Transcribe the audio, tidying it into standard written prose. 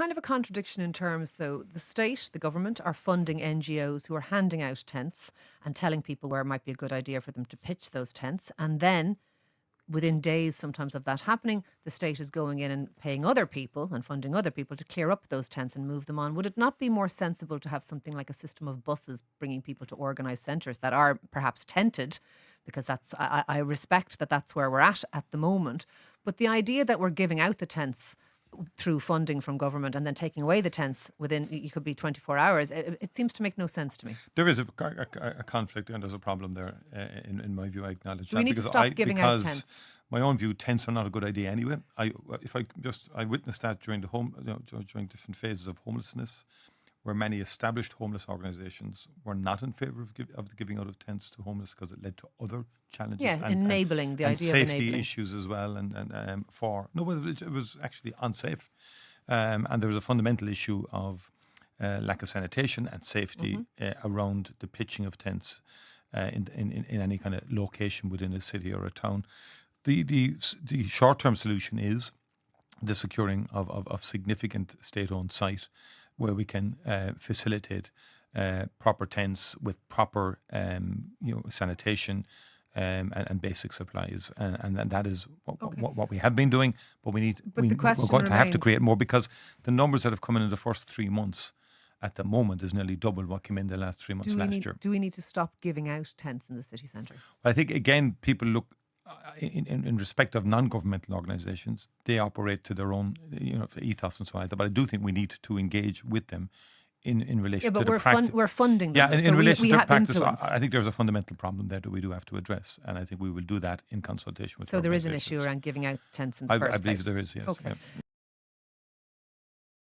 kind of a contradiction in terms, though. The state, the government, are funding NGOs who are handing out tents and telling people where it might be a good idea for them to pitch those tents. And then within days sometimes of that happening, the state is going in and paying other people and funding other people to clear up those tents and move them on. Would it not be more sensible to have something like a system of buses bringing people to organised centres that are perhaps tented? Because I respect that that's where we're at the moment. But the idea that we're giving out the tents through funding from government and then taking away the tents within, you could be 24 hours, it seems to make no sense to me. There is a conflict and there's a problem there, in my view. I acknowledge Do that. we need to stop giving out tents? My own view, tents are not a good idea anyway. I witnessed that during during different phases of homelessness, where many established homeless organisations were not in favour of the giving out of tents to homeless because it led to other challenges. Yeah, enabling, the and idea of safety enabling. issues as well. It was actually unsafe, and there was a fundamental issue of lack of sanitation and safety around the pitching of tents in any kind of location within a city or a town. The short-term solution is the securing of significant state-owned site where we can facilitate proper tents with proper sanitation and basic supplies, and that is what we have been doing. But we're going to have to create more, because the numbers that have come in the first 3 months at the moment is nearly double what came in the last 3 months last year. Do we need to stop giving out tents in the city centre? I think, again, people look in respect of non-governmental organisations, they operate to their own ethos and so on. But I do think we need to engage with them in relation to the practice. We're funding them. Yeah, in relation to have practice, influence. I think there's a fundamental problem there that we do have to address, and I think we will do that in consultation with. So there is an issue around giving out tents in the first place. I believe there is, yes. Okay. Yeah.